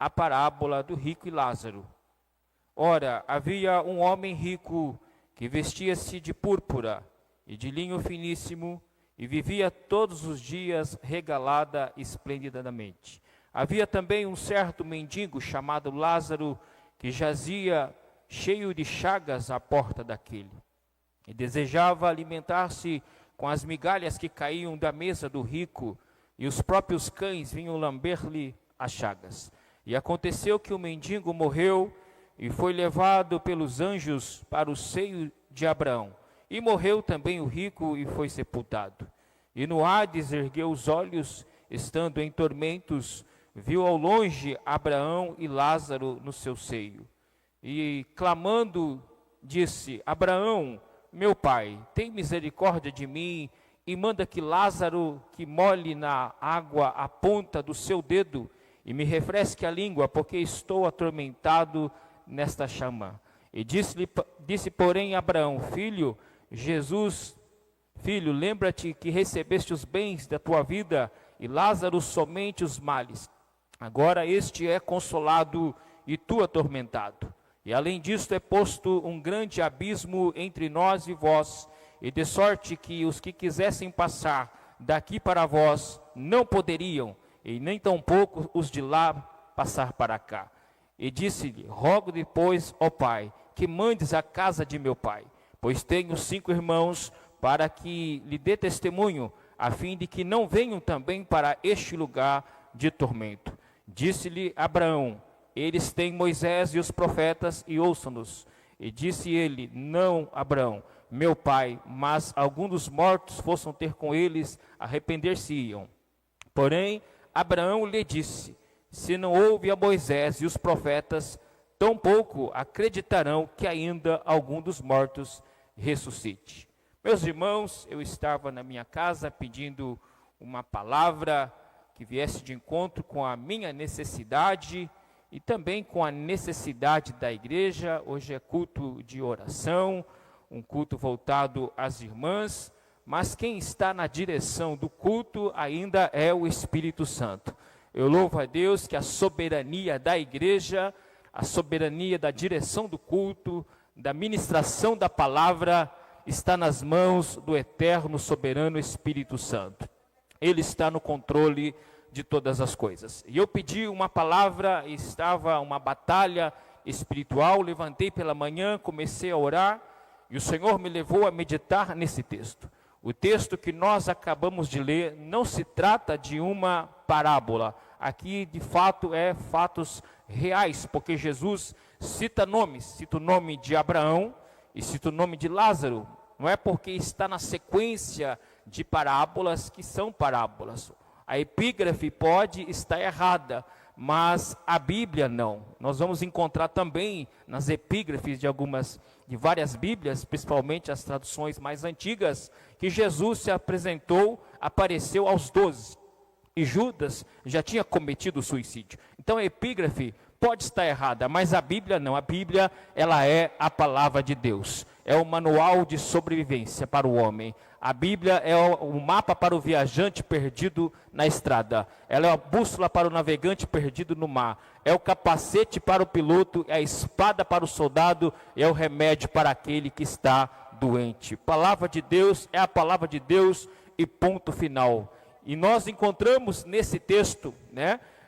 a parábola do rico e Lázaro. Ora, havia um homem rico que vestia-se de púrpura e de linho finíssimo e vivia todos os dias regalada esplendidamente. Havia também um certo mendigo chamado Lázaro que jazia cheio de chagas à porta daquele e desejava alimentar-se com as migalhas que caíam da mesa do rico, e os próprios cães vinham lamber-lhe as chagas. E aconteceu que o mendigo morreu e foi levado pelos anjos para o seio de Abraão. E morreu também o rico e foi sepultado. E no Hades ergueu os olhos, estando em tormentos, viu ao longe Abraão e Lázaro no seu seio. E clamando, disse: Abraão, meu pai, tem misericórdia de mim e manda que Lázaro, que molhe na água a ponta do seu dedo e me refresque a língua, porque estou atormentado nesta chama. E disse porém Abraão: Filho, lembra-te que recebeste os bens da tua vida e Lázaro somente os males. Agora este é consolado e tu atormentado. E além disto é posto um grande abismo entre nós e vós, e de sorte que os que quisessem passar daqui para vós não poderiam, e nem tampouco os de lá passar para cá. E disse-lhe: Rogo depois, ó pai, que mandes à casa de meu pai, pois tenho 5 irmãos, para que lhe dê testemunho, a fim de que não venham também para este lugar de tormento. Disse-lhe Abraão: Eles têm Moisés e os profetas, e ouçam-nos. E disse ele: Não, Abraão, meu pai, mas algum dos mortos fossem ter com eles, arrepender-se-iam. Porém, Abraão lhe disse: Se não houve a Moisés e os profetas, tampouco acreditarão que ainda algum dos mortos ressuscite. Meus irmãos, eu estava na minha casa pedindo uma palavra que viesse de encontro com a minha necessidade e também com a necessidade da igreja. Hoje é culto de oração, um culto voltado às irmãs, mas quem está na direção do culto ainda é o Espírito Santo. Eu louvo a Deus que a soberania da igreja, a soberania da direção do culto, da ministração da palavra, está nas mãos do eterno, soberano Espírito Santo. Ele está no controle de todas as coisas. E eu pedi uma palavra, estava uma batalha espiritual, levantei pela manhã, comecei a orar, e o Senhor me levou a meditar nesse texto. O texto que nós acabamos de ler não se trata de uma parábola. Aqui, de fato, é fatos reais, porque Jesus cita nomes, cita o nome de Abraão e cita o nome de Lázaro. Não é porque está na sequência de parábolas que são parábolas. A epígrafe pode estar errada, mas a Bíblia não. Nós vamos encontrar também nas epígrafes de várias Bíblias, principalmente as traduções mais antigas, que Jesus se apresentou, apareceu aos 12. E Judas já tinha cometido suicídio. Então a epígrafe pode estar errada, mas a Bíblia não. A Bíblia, ela é a palavra de Deus. É o manual de sobrevivência para o homem. A Bíblia é o mapa para o viajante perdido na estrada. Ela é a bússola para o navegante perdido no mar. É o capacete para o piloto, é a espada para o soldado, é o remédio para aquele que está doente. Palavra de Deus é a palavra de Deus e ponto final. E nós encontramos nesse texto,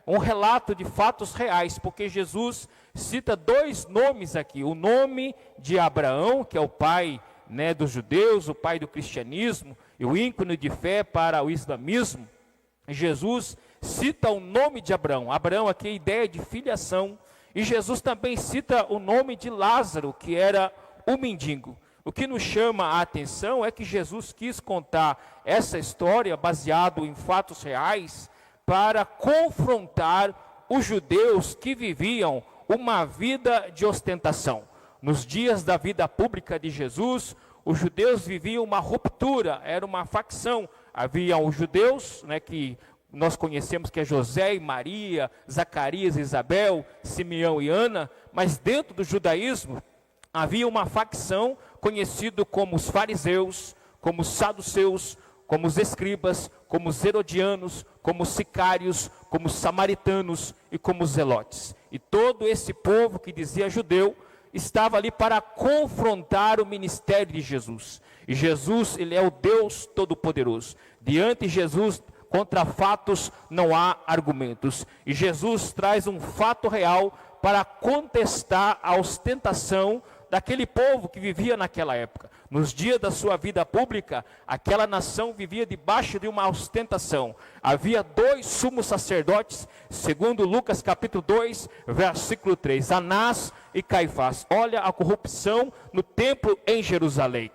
um relato de fatos reais, porque Jesus cita 2 nomes aqui. O nome de Abraão, que é o pai dos judeus, o pai do cristianismo, e o ícone de fé para o islamismo. Jesus cita o nome de Abraão. Abraão aqui é a ideia de filiação. E Jesus também cita o nome de Lázaro, que era o mendigo. O que nos chama a atenção é que Jesus quis contar essa história baseado em fatos reais para confrontar os judeus que viviam uma vida de ostentação. Nos dias da vida pública de Jesus, os judeus viviam uma ruptura, era uma facção. Havia os judeus, que nós conhecemos que é José e Maria, Zacarias e Isabel, Simeão e Ana, mas dentro do judaísmo havia uma facção conhecida como os fariseus, como os saduceus, como os escribas, como os herodianos, como os sicários, como os samaritanos e como os zelotes. E todo esse povo que dizia judeu estava ali para confrontar o ministério de Jesus. E Jesus, ele é o Deus Todo-Poderoso. Diante de Jesus, contra fatos não há argumentos. E Jesus traz um fato real para contestar a ostentação daquele povo que vivia naquela época. Nos dias da sua vida pública, aquela nação vivia debaixo de uma ostentação. Havia 2 sumos sacerdotes, segundo Lucas capítulo 2, versículo 3, Anás e Caifás. Olha a corrupção no templo em Jerusalém.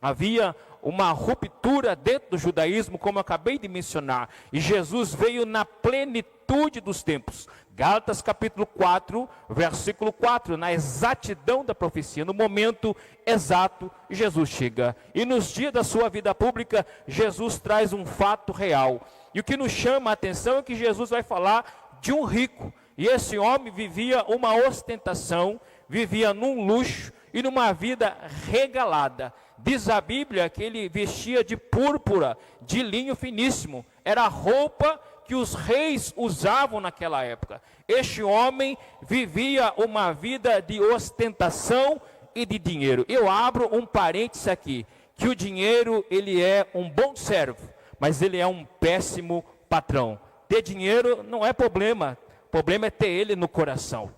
Havia uma ruptura dentro do judaísmo, como eu acabei de mencionar, e Jesus veio na plenitude dos tempos. Gálatas capítulo 4, versículo 4, na exatidão da profecia, no momento exato, Jesus chega. E nos dias da sua vida pública, Jesus traz um fato real. E o que nos chama a atenção é que Jesus vai falar de um rico. E esse homem vivia uma ostentação, vivia num luxo e numa vida regalada. Diz a Bíblia que ele vestia de púrpura, de linho finíssimo. Era a roupa que os reis usavam naquela época. Este homem vivia uma vida de ostentação e de dinheiro. Eu abro um parênteses aqui, que o dinheiro, ele é um bom servo, mas ele é um péssimo patrão. Ter dinheiro não é problema, o problema é ter ele no coração.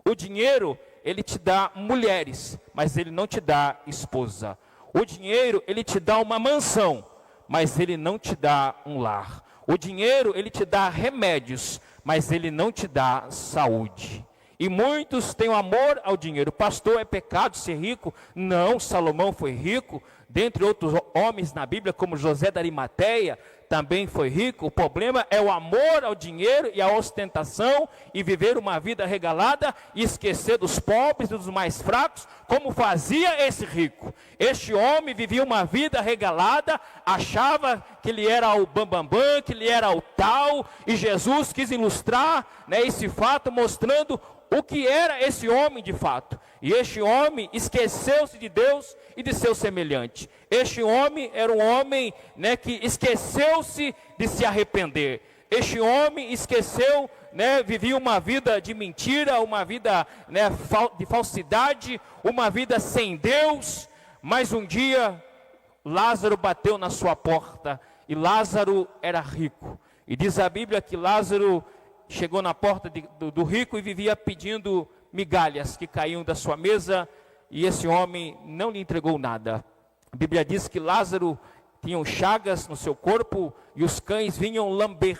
O dinheiro, ele te dá mulheres, mas ele não te dá esposa. O dinheiro, ele te dá uma mansão, mas ele não te dá um lar. O dinheiro, ele te dá remédios, mas ele não te dá saúde. E muitos têm amor ao dinheiro. Pastor, é pecado ser rico? Não, Salomão foi rico. Dentre outros homens na Bíblia, como José da Arimateia, também foi rico. O problema é o amor ao dinheiro e a ostentação, e viver uma vida regalada e esquecer dos pobres e dos mais fracos, como fazia esse rico. Este homem vivia uma vida regalada, achava que ele era o bambambam, que ele era o tal, e Jesus quis ilustrar, esse fato, mostrando o que era esse homem de fato. E este homem esqueceu-se de Deus e de seu semelhante. Este homem era um homem, que esqueceu-se de se arrepender. Este homem esqueceu, vivia uma vida de mentira, uma vida de falsidade, uma vida sem Deus. Mas um dia Lázaro bateu na sua porta, e Lázaro era rico. E diz a Bíblia que Lázaro chegou na porta do rico e vivia pedindo migalhas que caíam da sua mesa, e esse homem não lhe entregou nada. A Bíblia diz que Lázaro tinha chagas no seu corpo e os cães vinham lamber.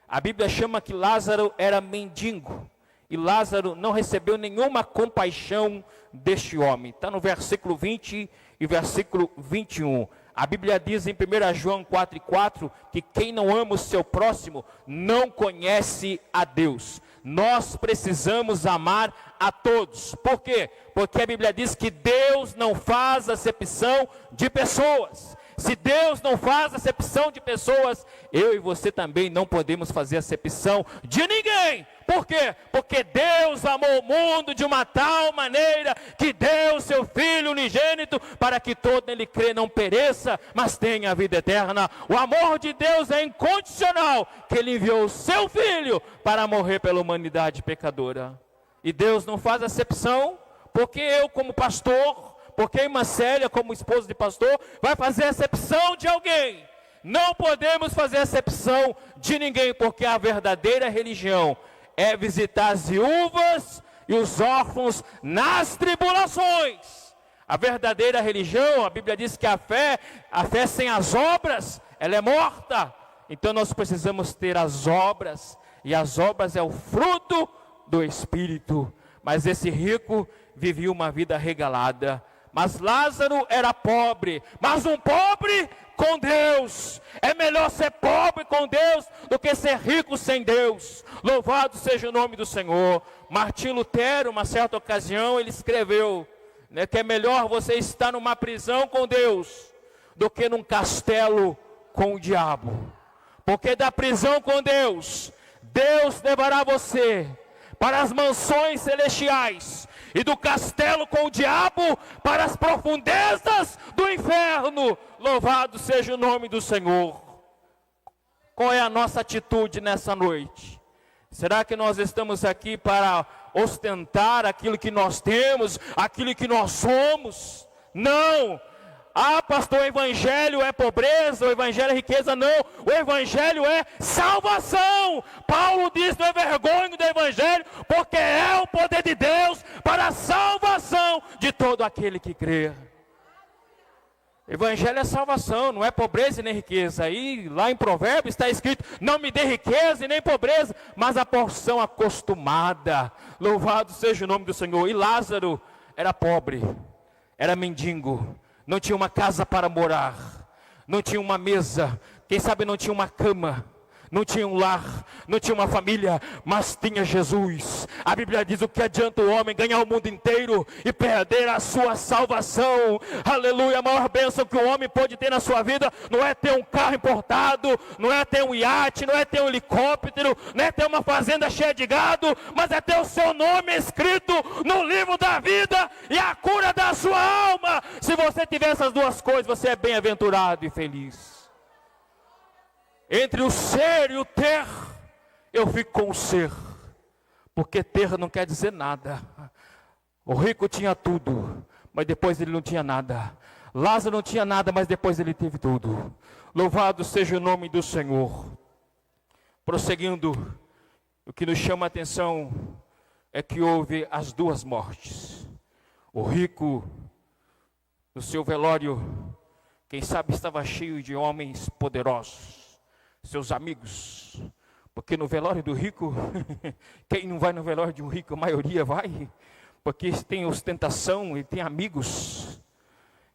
A Bíblia chama que Lázaro era mendigo, e Lázaro não recebeu nenhuma compaixão deste homem. Está no versículo 20 e versículo 21. A Bíblia diz em 1 João 4,4 que quem não ama o seu próximo não conhece a Deus. Nós precisamos amar a todos. Por quê? Porque a Bíblia diz que Deus não faz acepção de pessoas. Se Deus não faz acepção de pessoas, eu e você também não podemos fazer acepção de ninguém. Por quê? Porque Deus amou o mundo de uma tal maneira que deu seu Filho unigênito para que todo nele crê não pereça, mas tenha a vida eterna. O amor de Deus é incondicional, que Ele enviou o seu Filho para morrer pela humanidade pecadora. E Deus não faz acepção, porque eu como pastor, porque irmã Célia como esposa de pastor, vai fazer acepção de alguém. Não podemos fazer acepção de ninguém, porque a verdadeira religião é visitar as viúvas e os órfãos nas tribulações. A verdadeira religião, a Bíblia diz que a fé sem as obras, ela é morta. Então nós precisamos ter as obras, e as obras é o fruto do Espírito. Mas esse rico vivia uma vida regalada. Mas Lázaro era pobre, mas um pobre com Deus. É melhor ser pobre com Deus do que ser rico sem Deus. Louvado seja o nome do Senhor. Martim Lutero, uma certa ocasião, ele escreveu, que é melhor você estar numa prisão com Deus do que num castelo com o diabo. Porque da prisão com Deus, Deus levará você para as mansões celestiais. e do castelo com o diabo para as profundezas do inferno. Louvado seja o nome do Senhor. Qual é a nossa atitude nessa noite? Será que nós estamos aqui para ostentar aquilo que nós temos, aquilo que nós somos? Não! Ah, pastor, o evangelho é pobreza, o evangelho é riqueza. Não, o evangelho é salvação. Paulo diz: não é vergonha do evangelho, porque é o poder de Deus para a salvação de todo aquele que crê. Evangelho é salvação, não é pobreza e nem riqueza. Aí lá em Provérbios está escrito: não me dê riqueza e nem pobreza, mas a porção acostumada. Louvado seja o nome do Senhor. E Lázaro era pobre, era mendigo, não tinha uma casa para morar, não tinha uma mesa, quem sabe não tinha uma cama, não tinha um lar, não tinha uma família, mas tinha Jesus. A Bíblia diz: o que adianta o homem ganhar o mundo inteiro e perder a sua salvação? Aleluia. A maior bênção que o homem pode ter na sua vida não é ter um carro importado, não é ter um iate, não é ter um helicóptero, não é ter uma fazenda cheia de gado, mas é ter o seu nome escrito no livro da vida e a cura da sua alma. Se você tiver essas duas coisas, você é bem-aventurado e feliz. Entre o ser e o ter, eu fico com o ser, porque ter não quer dizer nada. O rico tinha tudo, mas depois ele não tinha nada. Lázaro não tinha nada, mas depois ele teve tudo. Louvado seja o nome do Senhor. Prosseguindo, o que nos chama a atenção é que houve as duas mortes. O rico, no seu velório, quem sabe estava cheio de homens poderosos, seus amigos, porque no velório do rico, quem não vai no velório de um rico, a maioria vai, porque tem ostentação e tem amigos,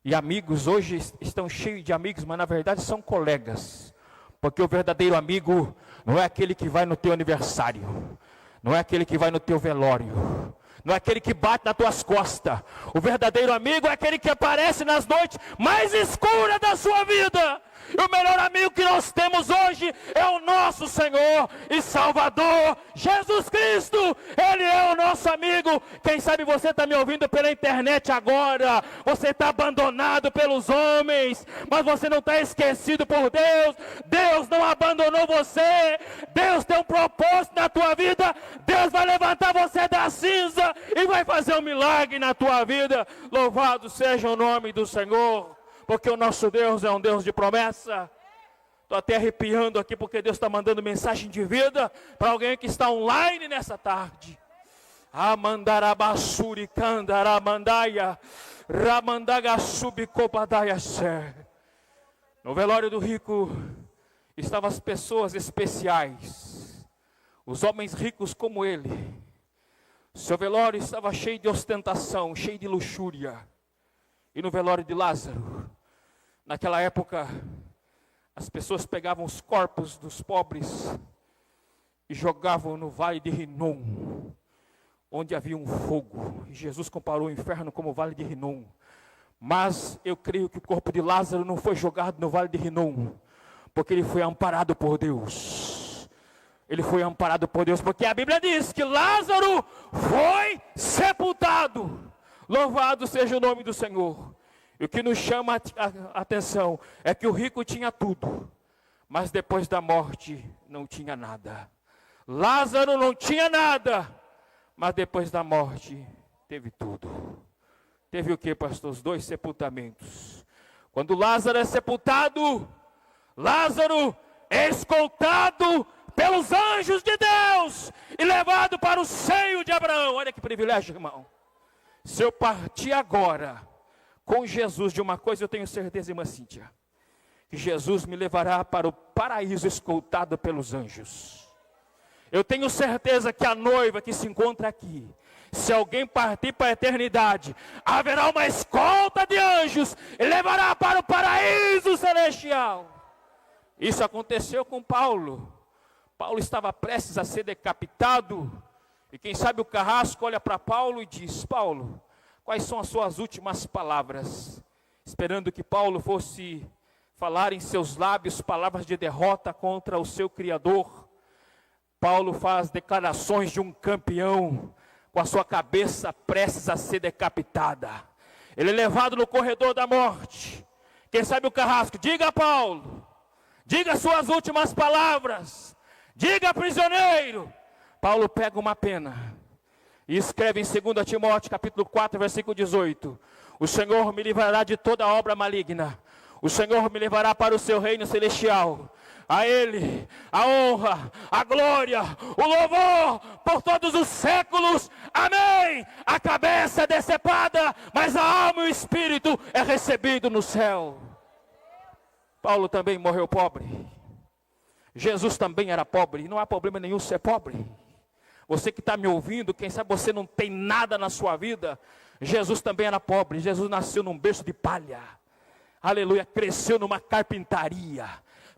e amigos hoje estão cheios de amigos, mas na verdade são colegas, porque o verdadeiro amigo não é aquele que vai no teu aniversário, não é aquele que vai no teu velório, não é aquele que bate nas tuas costas. O verdadeiro amigo é aquele que aparece nas noites mais escuras da sua vida. E o melhor amigo que nós temos hoje é o nosso Senhor e Salvador, Jesus Cristo. Ele é o nosso amigo. Quem sabe você está me ouvindo pela internet agora. Você está abandonado pelos homens, mas você não está esquecido por Deus. Deus não abandonou você. Deus tem um propósito na tua vida. Deus vai levantar você da cinza e vai fazer um milagre na tua vida. Louvado seja o nome do Senhor. Porque o nosso Deus é um Deus de promessa. Estou até arrepiando aqui, porque Deus está mandando mensagem de vida para alguém que está online nessa tarde. Amandarabassuri candaramandaia, ramandagasubicopadaya ser. No velório do rico estavam as pessoas especiais, os homens ricos como ele. Seu velório estava cheio de ostentação, cheio de luxúria. E no velório de Lázaro, naquela época, as pessoas pegavam os corpos dos pobres e jogavam no vale de Rinom, onde havia um fogo. E Jesus comparou o inferno como o vale de Rinom. Mas eu creio que o corpo de Lázaro não foi jogado no vale de Rinom, porque ele foi amparado por Deus. Ele foi amparado por Deus, porque a Bíblia diz que Lázaro foi sepultado. Louvado seja o nome do Senhor. E o que nos chama a atenção é que o rico tinha tudo, mas depois da morte não tinha nada. Lázaro não tinha nada, mas depois da morte teve tudo. Teve o que, pastor? Os dois sepultamentos. Quando Lázaro é sepultado, Lázaro é escoltado pelos anjos de Deus e levado para o seio de Abraão. Olha que privilégio, irmão. Se eu partir agora com Jesus, de uma coisa eu tenho certeza, irmã Cíntia, que Jesus me levará para o paraíso escoltado pelos anjos. Eu tenho certeza que a noiva que se encontra aqui, se alguém partir para a eternidade, haverá uma escolta de anjos e levará para o paraíso celestial. Isso aconteceu com Paulo. Paulo estava prestes a ser decapitado. E quem sabe o carrasco olha para Paulo e diz: Paulo, quais são as suas últimas palavras? Esperando que Paulo fosse falar em seus lábios palavras de derrota contra o seu Criador. Paulo faz declarações de um campeão, com a sua cabeça prestes a ser decapitada. Ele é levado no corredor da morte. Quem sabe o carrasco? Diga, Paulo, diga suas últimas palavras. Diga, prisioneiro. Paulo pega uma pena e escreve em 2 Timóteo capítulo 4, versículo 18. O Senhor me livrará de toda obra maligna. O Senhor me levará para o seu reino celestial. A Ele a honra, a glória, o louvor por todos os séculos. Amém. A cabeça é decepada, mas a alma e o espírito é recebido no céu. Paulo também morreu pobre. Jesus também era pobre. Não há problema nenhum ser pobre. Você que está me ouvindo, quem sabe você não tem nada na sua vida. Jesus também era pobre. Jesus nasceu num berço de palha. Aleluia, cresceu numa carpintaria.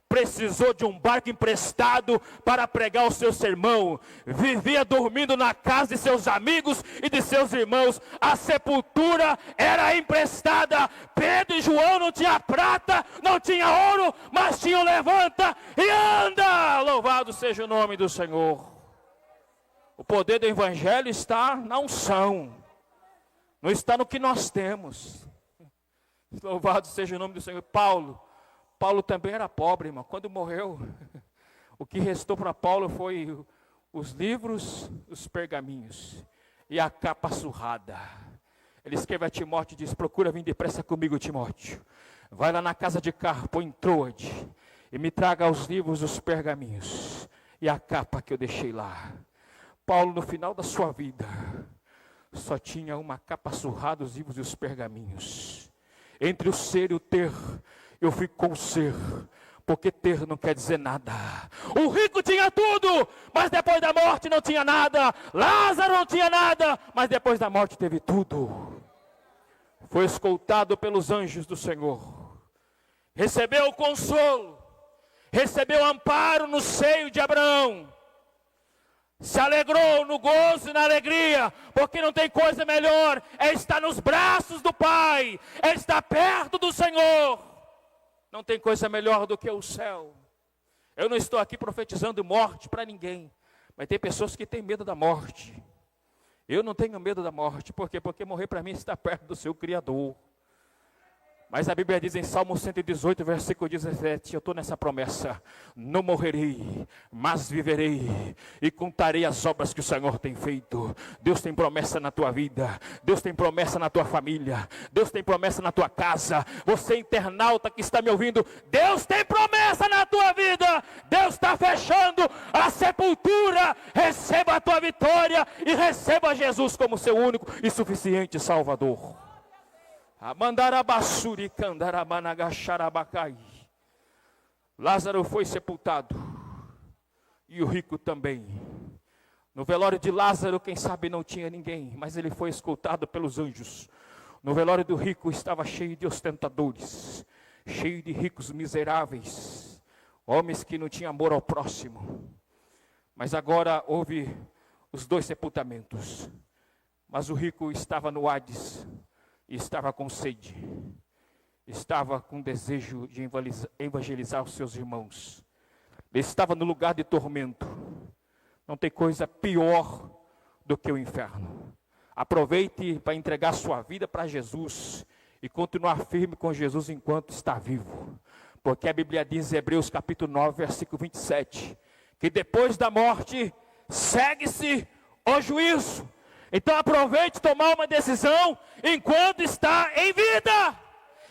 Precisou de um barco emprestado para pregar o seu sermão. Vivia dormindo na casa de seus amigos e de seus irmãos. A sepultura era emprestada. Pedro e João não tinham prata, não tinha ouro, mas tinham levanta e anda. Louvado seja o nome do Senhor. O poder do evangelho está na unção. Não está no que nós temos. Louvado seja o nome do Senhor. Paulo também era pobre, irmão. Quando morreu, o que restou para Paulo foi os livros, os pergaminhos e a capa surrada. Ele escreve a Timóteo e diz: procura vir depressa comigo, Timóteo. Vai lá na casa de Carpo, em Troade, e me traga os livros, os pergaminhos e a capa que eu deixei lá. Paulo, no final da sua vida, só tinha uma capa surrada, os livros e os pergaminhos. Entre o ser e o ter, eu fico com o ser, porque ter não quer dizer nada. O rico tinha tudo, mas depois da morte não tinha nada. Lázaro não tinha nada, mas depois da morte teve tudo. Foi escoltado pelos anjos do Senhor. Recebeu o consolo, recebeu amparo no seio de Abraão. Se alegrou no gozo e na alegria, porque não tem coisa melhor, é estar nos braços do Pai, é estar perto do Senhor. Não tem coisa melhor do que o céu. Eu não estou aqui profetizando morte para ninguém, mas tem pessoas que têm medo da morte. Eu não tenho medo da morte, por quê? Porque morrer para mim está perto do seu Criador. Mas a Bíblia diz em Salmo 118, versículo 17, eu estou nessa promessa: não morrerei, mas viverei, e contarei as obras que o Senhor tem feito. Deus tem promessa na tua vida, Deus tem promessa na tua família, Deus tem promessa na tua casa. Você internauta que está me ouvindo, Deus tem promessa na tua vida. Deus está fechando a sepultura. Receba a tua vitória e receba Jesus como seu único e suficiente Salvador. Lázaro foi sepultado, e o rico também. No velório de Lázaro, quem sabe não tinha ninguém, mas ele foi escoltado pelos anjos. No velório do rico estava cheio de ostentadores, cheio de ricos miseráveis, homens que não tinham amor ao próximo. Mas agora houve os dois sepultamentos. Mas o rico estava no Hades, e estava com sede, estava com desejo de evangelizar os seus irmãos. Ele estava no lugar de tormento. Não tem coisa pior do que o inferno. Aproveite para entregar sua vida para Jesus e continuar firme com Jesus enquanto está vivo. Porque a Bíblia diz em Hebreus capítulo 9, versículo 27, que depois da morte segue-se o juízo. Então aproveite tomar uma decisão enquanto está em vida.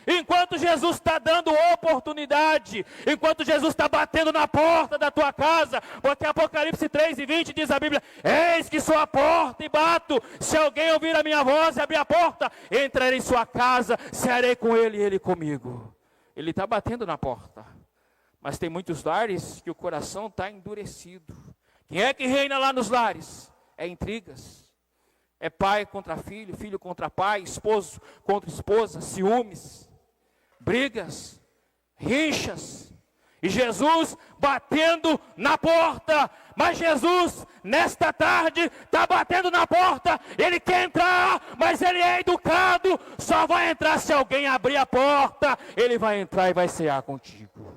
Enquanto Jesus está dando oportunidade. Enquanto Jesus está batendo na porta da tua casa. Porque Apocalipse 3:20 diz a Bíblia: eis que sou a porta e bato. Se alguém ouvir a minha voz e abrir a porta, entrarei em sua casa, cearei com ele e ele comigo. Ele está batendo na porta. Mas tem muitos lares que o coração está endurecido. Quem é que reina lá nos lares? É intrigas. É pai contra filho, filho contra pai, esposo contra esposa, ciúmes, brigas, rixas. E Jesus batendo na porta. Mas Jesus, nesta tarde, está batendo na porta. Ele quer entrar, mas ele é educado. Só vai entrar se alguém abrir a porta. Ele vai entrar e vai cear contigo.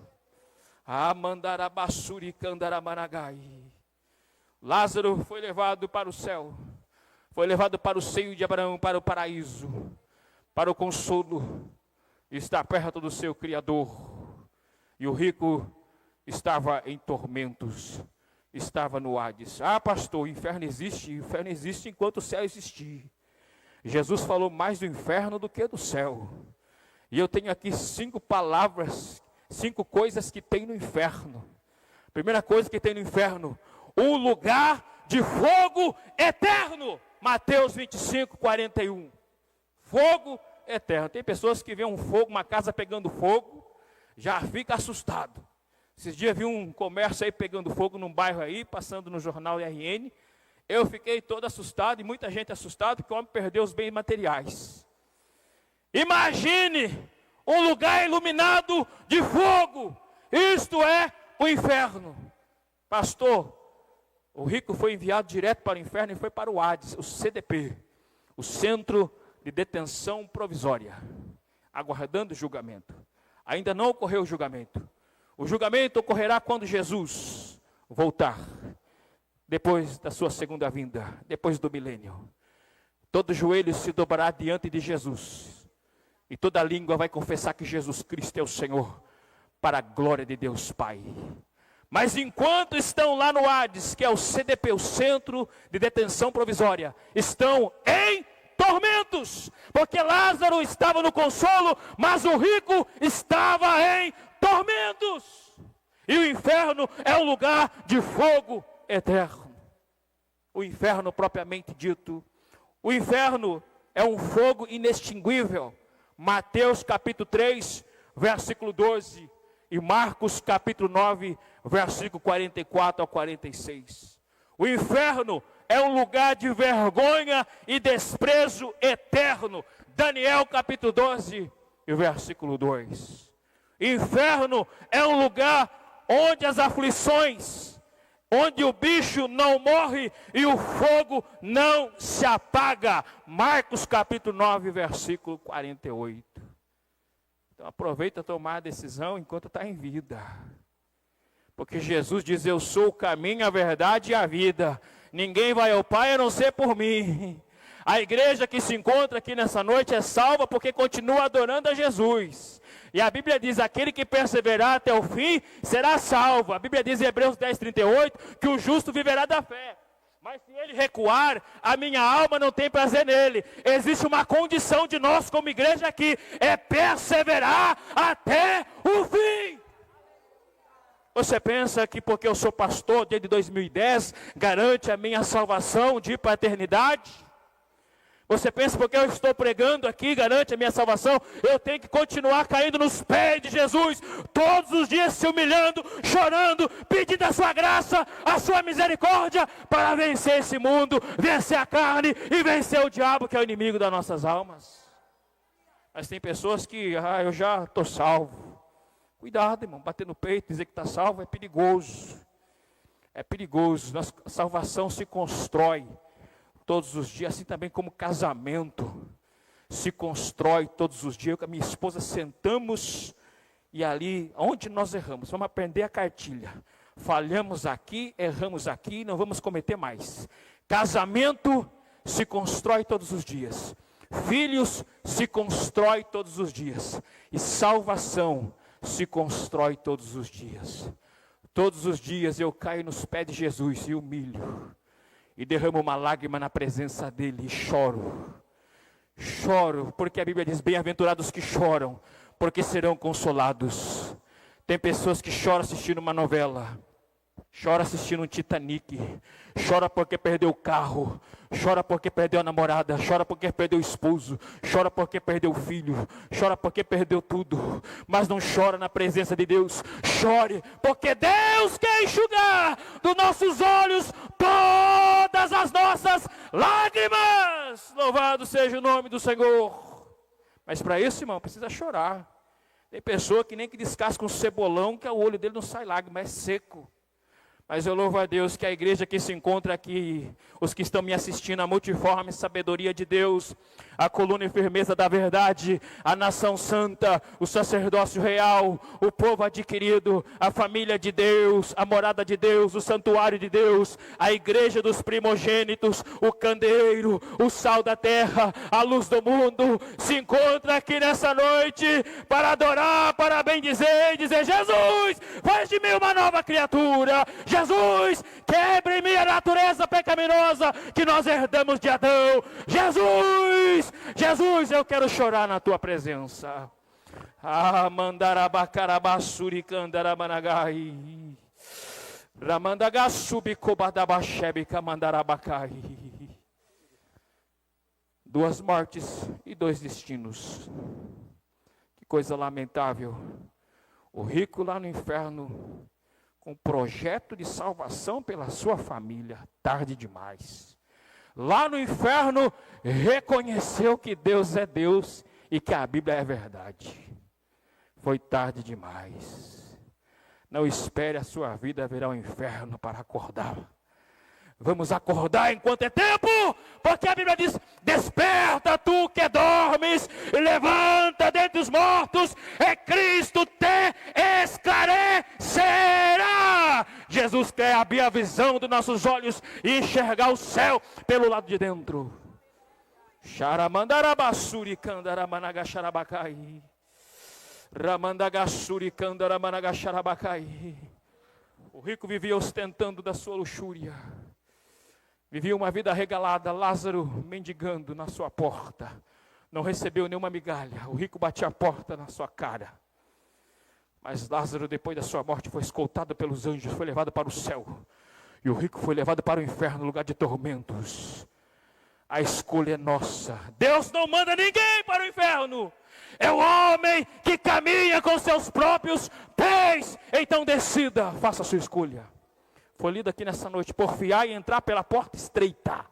Lázaro foi levado para o céu. foi levado para o seio de Abraão, para o paraíso, para o consolo, está perto do seu Criador. E o rico estava em tormentos, estava no Hades. Ah, pastor, o inferno existe enquanto o céu existir. Jesus falou mais do inferno do que do céu. E eu tenho aqui 5 palavras, 5 coisas que tem no inferno. Primeira coisa que tem no inferno: um lugar de fogo eterno. Mateus 25, 41. Fogo eterno. Tem pessoas que veem um fogo, uma casa pegando fogo, já fica assustado. Esses dias vi um comércio aí pegando fogo num bairro aí, passando no jornal RN. Eu fiquei todo assustado, e muita gente assustada, porque o homem perdeu os bens materiais. Imagine um lugar iluminado de fogo. Isto é o inferno. Pastor, o rico foi enviado direto para o inferno e foi para o Hades, o CDP, o Centro de Detenção Provisória, aguardando o julgamento. Ainda não ocorreu o julgamento. O julgamento ocorrerá quando Jesus voltar, depois da sua segunda vinda, depois do milênio. Todo joelho se dobrará diante de Jesus, e toda língua vai confessar que Jesus Cristo é o Senhor, para a glória de Deus Pai. Mas enquanto estão lá no Hades, que é o CDP, o Centro de Detenção Provisória, estão em tormentos, porque Lázaro estava no consolo, mas o rico estava em tormentos. E o inferno é um lugar de fogo eterno. O inferno propriamente dito, o inferno é um fogo inextinguível. Mateus capítulo 3, versículo 12, e Marcos capítulo 9, versículo 44 ao 46. O inferno é um lugar de vergonha e desprezo eterno. Daniel capítulo 12, e versículo 2. Inferno é um lugar onde as aflições, onde o bicho não morre e o fogo não se apaga. Marcos capítulo 9, versículo 48. Então aproveita tomar a decisão enquanto está em vida. Porque Jesus diz: eu sou o caminho, a verdade e a vida. Ninguém vai ao Pai a não ser por mim. A igreja que se encontra aqui nessa noite é salva porque continua adorando a Jesus. E a Bíblia diz: aquele que perseverar até o fim será salvo. A Bíblia diz em Hebreus 10, 38, que o justo viverá da fé. Mas se ele recuar, a minha alma não tem prazer nele. Existe uma condição de nós como igreja aqui, é perseverar até o fim. Você pensa que porque eu sou pastor desde 2010, garante a minha salvação de paternidade? Você pensa porque eu estou pregando aqui, garante a minha salvação? Eu tenho que continuar caindo nos pés de Jesus, todos os dias se humilhando, chorando, pedindo a sua graça, a sua misericórdia, para vencer esse mundo, vencer a carne e vencer o diabo, que é o inimigo das nossas almas. Mas tem pessoas que, eu já estou salvo. Cuidado, irmão, bater no peito, dizer que está salvo é perigoso. É perigoso. Nossa salvação se constrói todos os dias, assim também como casamento se constrói todos os dias. Eu com a minha esposa sentamos e ali, onde nós erramos, vamos aprender a cartilha. Falhamos aqui, erramos aqui, não vamos cometer mais. Casamento se constrói todos os dias. Filhos se constrói todos os dias. E salvação se constrói todos os dias. Todos os dias eu caio nos pés de Jesus e humilho. E derramo uma lágrima na presença dele e choro. Choro, porque a Bíblia diz: bem-aventurados que choram, porque serão consolados. Tem pessoas que choram assistindo uma novela, chora assistindo um Titanic, chora porque perdeu o carro, chora porque perdeu a namorada, chora porque perdeu o esposo, chora porque perdeu o filho, chora porque perdeu tudo, mas não chora na presença de Deus. Chore, porque Deus quer enxugar dos nossos olhos todas as nossas lágrimas. Louvado seja o nome do Senhor. Mas para isso, irmão, precisa chorar. Tem pessoa que nem que descasca um cebolão, que o olho dele não sai lágrima, é seco. Mas eu louvo a Deus que a igreja que se encontra aqui, os que estão me assistindo, a multiforme sabedoria de Deus, a coluna e firmeza da verdade, a nação santa, o sacerdócio real, o povo adquirido, a família de Deus, a morada de Deus, o santuário de Deus, a igreja dos primogênitos, o candeeiro, o sal da terra, a luz do mundo, se encontra aqui nessa noite para adorar, para bendizer e dizer: Jesus, faz de mim uma nova criatura. Jesus, quebre minha natureza pecaminosa que nós herdamos de Adão. Jesus, Jesus, eu quero chorar na tua presença. Ah, mandarabacarabassuri candaramanagai. Ramandagasubi cobadabachebe camandarabacai. 2 mortes e 2 destinos. Que coisa lamentável. O rico lá no inferno, com projeto de salvação pela sua família, tarde demais. Lá no inferno, reconheceu que Deus é Deus e que a Bíblia é verdade. Foi tarde demais. Não espere a sua vida virar um inferno para acordar. Vamos acordar enquanto é tempo, porque a Bíblia diz: desperta tu que dormes, e levanta dentre os mortos, e Cristo te esclarecerá. Jesus quer abrir a visão dos nossos olhos e enxergar o céu pelo lado de dentro. Xaramandarabassuri candaramanagasharabacai. Ramandagassuri candaramanagasharabacai. O rico vivia ostentando da sua luxúria. Vivia uma vida regalada, Lázaro mendigando na sua porta. Não recebeu nenhuma migalha. O rico batia a porta na sua cara. Mas Lázaro, depois da sua morte, foi escoltado pelos anjos, foi levado para o céu. E o rico foi levado para o inferno, lugar de tormentos. A escolha é nossa. Deus não manda ninguém para o inferno. É o homem que caminha com seus próprios pés. Então decida, faça a sua escolha. Foi lido aqui nessa noite: porfiar e entrar pela porta estreita.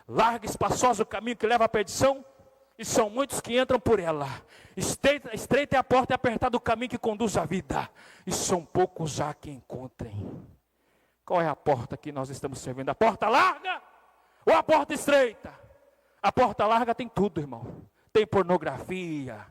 Larga e espaçosa o caminho que leva à perdição, e são muitos que entram por ela. Estreita é a porta e apertado o caminho que conduz à vida, e são poucos há que encontrem. Qual é a porta que nós estamos servindo? A porta larga ou a porta estreita? A porta larga tem tudo, irmão. Tem pornografia,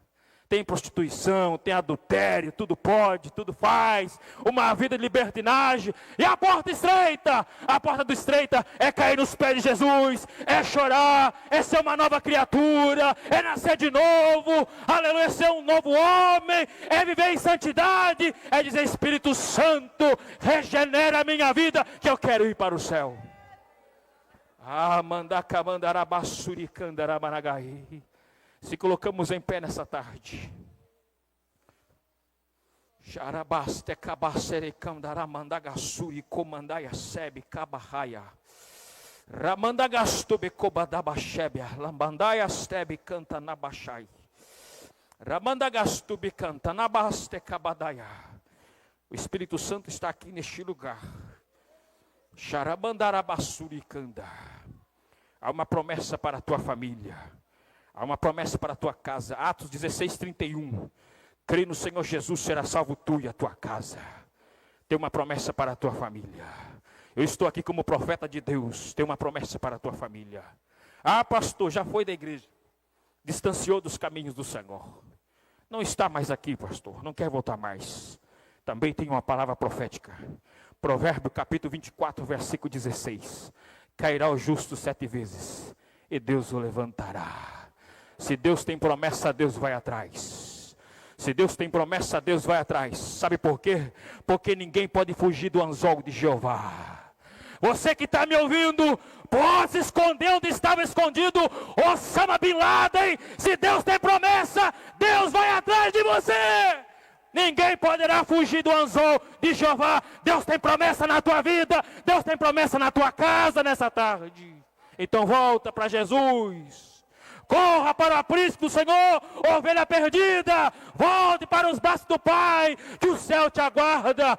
tem prostituição, tem adultério, tudo pode, tudo faz, uma vida de libertinagem. E a porta estreita? A porta do estreita é cair nos pés de Jesus, é chorar, é ser uma nova criatura, é nascer de novo, aleluia, é ser um novo homem, é viver em santidade, é dizer: Espírito Santo, regenera a minha vida, que eu quero ir para o céu. Ah, mandacamandarabassuricandaramanagai. Se colocamos em pé nessa tarde. Xarabaste cabacerecandaramandagasuri comandaia sebe cabarraia. Ramandagastobe cobadabachebia. Lambandaia stebe canta nabachai. Ramandagastobe canta nabaste cabadaia. O Espírito Santo está aqui neste lugar. Xarabandarabasuricanda. Há uma promessa para a tua família. Há uma promessa para a tua casa. Atos 16:31. Crê no Senhor Jesus, será salvo tu e a tua casa. Tem uma promessa para a tua família. Eu estou aqui como profeta de Deus. Tem uma promessa para a tua família. Ah, pastor, já foi da igreja. Distanciou dos caminhos do Senhor. Não está mais aqui, pastor. Não quer voltar mais. Também tem uma palavra profética. Provérbio capítulo 24, versículo 16. Cairá o justo 7 vezes, e Deus o levantará. Se Deus tem promessa, Deus vai atrás. Se Deus tem promessa, Deus vai atrás. Sabe por quê? Porque ninguém pode fugir do anzol de Jeová. Você que está me ouvindo, pode se esconder onde estava escondido Osama Bin Laden. Se Deus tem promessa, Deus vai atrás de você. Ninguém poderá fugir do anzol de Jeová. Deus tem promessa na tua vida. Deus tem promessa na tua casa nessa tarde. Então volta para Jesus. Corra para o aprisco do Senhor, ovelha perdida. Volte para os braços do Pai, que o céu te aguarda.